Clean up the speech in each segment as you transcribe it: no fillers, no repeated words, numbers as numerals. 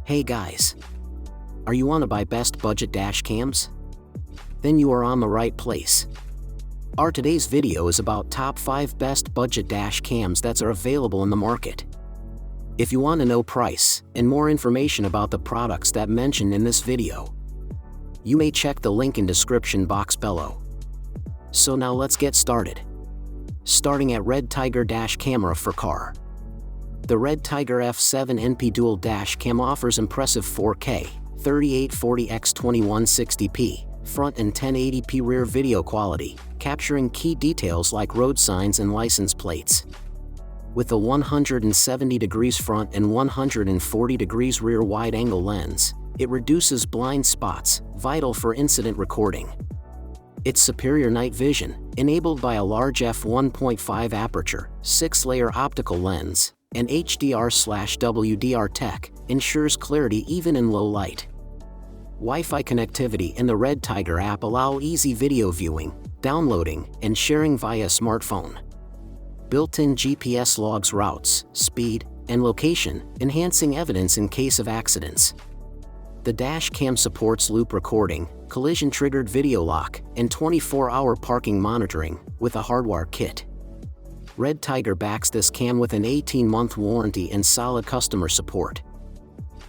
Hey guys! Are you on to buy best budget dash cams? Then you are on the right place. Our today's video is about top 5 best budget dash cams that are available in the market. If you want to know price and more information about the products that mentioned in this video, you may check the link in description box below. So now let's get started. Starting at Redtiger dash camera for car. The Redtiger F7 NP dual dash cam offers impressive 4K, 3840x2160p, front and 1080p rear video quality, capturing key details like road signs and license plates. With a 170 degrees front and 140 degrees rear wide-angle lens, it reduces blind spots, vital for incident recording. Its superior night vision, enabled by a large f1.5 aperture, 6-layer optical lens, and HDR/WDR tech, ensures clarity even in low light. Wi-Fi connectivity and the Redtiger app allow easy video viewing, downloading, and sharing via smartphone. Built-in GPS logs routes, speed, and location, enhancing evidence in case of accidents. The dash cam supports loop recording, collision-triggered video lock, and 24-hour parking monitoring, with a hardwire kit. Redtiger backs this cam with an 18-month warranty and solid customer support.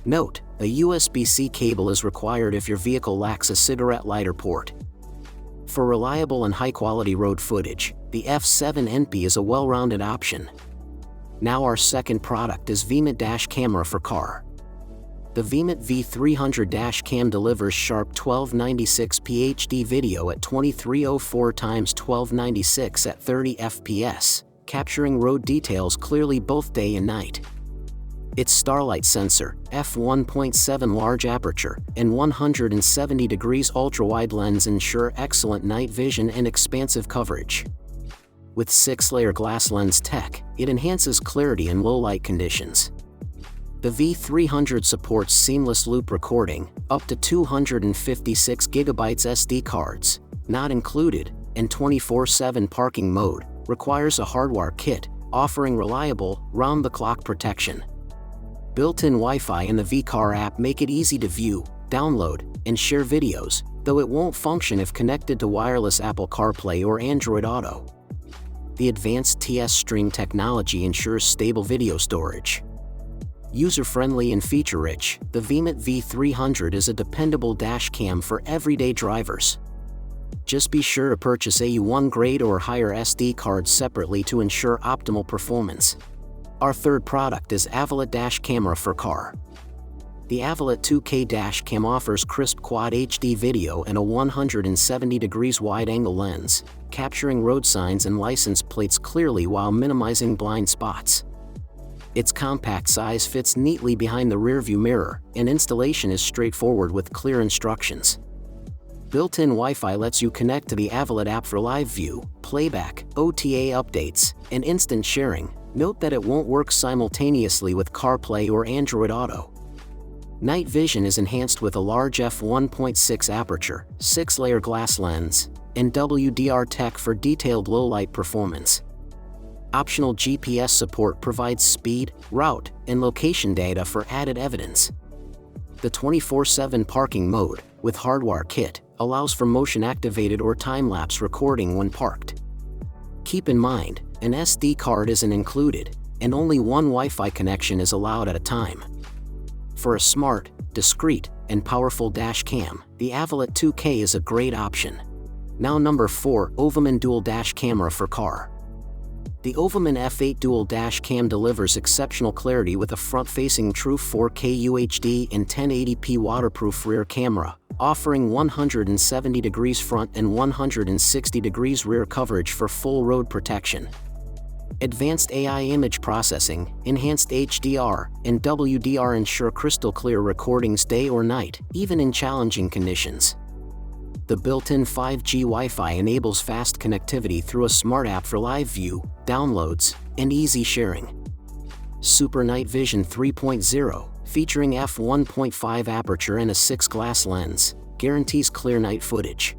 Note: a USB-C cable is required if your vehicle lacks a cigarette lighter port. For reliable and high-quality road footage, the F7 NP is a well-rounded option. Now our second product is Veement dash camera for car. The Veement V300 dash cam delivers sharp 1296p HD video at 2304x1296 at 30 fps, capturing road details clearly both day and night. Its Starlight sensor, f1.7 large aperture, and 170 degrees ultra-wide lens ensure excellent night vision and expansive coverage. With 6-layer glass lens tech, it enhances clarity in low-light conditions. The V300 supports seamless loop recording, up to 256 GB SD cards, not included, and 24/7 parking mode, requires a hardwire kit, offering reliable, round-the-clock protection. Built-in Wi-Fi and the VCar app make it easy to view, download, and share videos, though it won't function if connected to wireless Apple CarPlay or Android Auto. The advanced TS Stream technology ensures stable video storage. User-friendly and feature-rich, the Veement V300 is a dependable dash cam for everyday drivers. Just be sure to purchase AU1 grade or higher SD cards separately to ensure optimal performance. Our third product is Avylet dash camera for car. The Avylet 2K dash cam offers crisp Quad HD video and a 170 degrees wide-angle lens, capturing road signs and license plates clearly while minimizing blind spots. Its compact size fits neatly behind the rearview mirror, and installation is straightforward with clear instructions. Built-in Wi-Fi lets you connect to the Avylet app for live view, playback, OTA updates, and instant sharing. Note that it won't work simultaneously with CarPlay or Android Auto. Night vision is enhanced with a large f1.6 aperture, 6-layer glass lens, and WDR tech for detailed low-light performance. Optional GPS support provides speed, route, and location data for added evidence. The 24/7 parking mode, with hardwire kit, allows for motion-activated or time-lapse recording when parked. Keep in mind, an SD card isn't included, and only one Wi-Fi connection is allowed at a time. For a smart, discreet, and powerful dash cam, the Avylet 2K is a great option. Now number 4, Ovaman dual dash camera for car. The Ovaman F8 dual dash cam delivers exceptional clarity with a front-facing true 4K UHD and 1080p waterproof rear camera, offering 170 degrees front and 160 degrees rear coverage for full road protection. Advanced AI image processing, enhanced HDR, and WDR ensure crystal clear recordings day or night, even in challenging conditions. The built-in 5G Wi-Fi enables fast connectivity through a smart app for live view, downloads, and easy sharing. Super Night Vision 3.0, featuring f1.5 aperture and a 6-glass lens, guarantees clear night footage.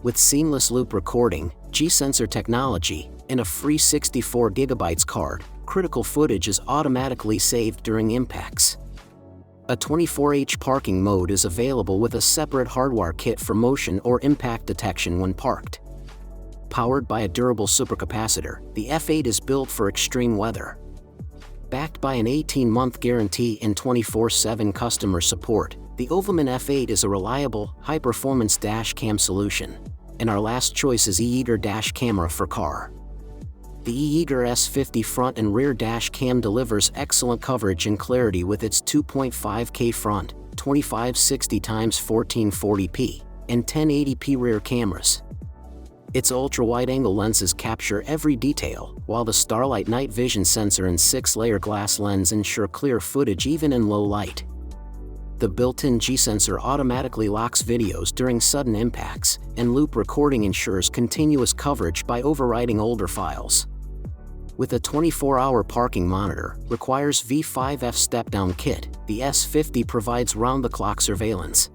With seamless loop recording, G-sensor technology, and a free 64GB card, critical footage is automatically saved during impacts. A 24H parking mode is available with a separate hardware kit for motion or impact detection when parked. Powered by a durable supercapacitor, the F8 is built for extreme weather. Backed by an 18-month guarantee and 24/7 customer support, the Ovaman F8 is a reliable, high-performance dash cam solution. And our last choice is E-Yeeger dash camera for car. The E-Yeeger S50 front and rear dash cam delivers excellent coverage and clarity with its 2.5K front, 2560x1440p, and 1080p rear cameras. Its ultra-wide-angle lenses capture every detail, while the Starlight night vision sensor and 6-layer glass lens ensure clear footage even in low light. The built-in G-sensor automatically locks videos during sudden impacts, and loop recording ensures continuous coverage by overriding older files. With a 24-hour parking monitor, requires V5F step-down kit, the S50 provides round-the-clock surveillance.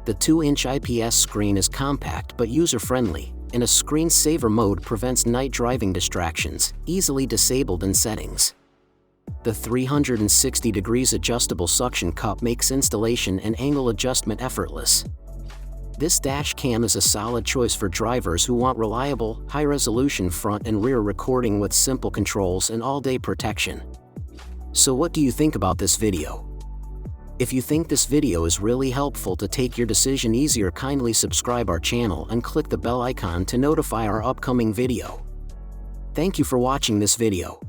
The 2-inch IPS screen is compact but user-friendly, and a screensaver mode prevents night driving distractions, easily disabled in settings. The 360 degrees adjustable suction cup makes installation and angle adjustment effortless. This dash cam is a solid choice for drivers who want reliable, high-resolution front and rear recording with simple controls and all-day protection. So what do you think about this video? If you think this video is really helpful to take your decision easier, kindly subscribe our channel and click the bell icon to notify our upcoming video. Thank you for watching this video.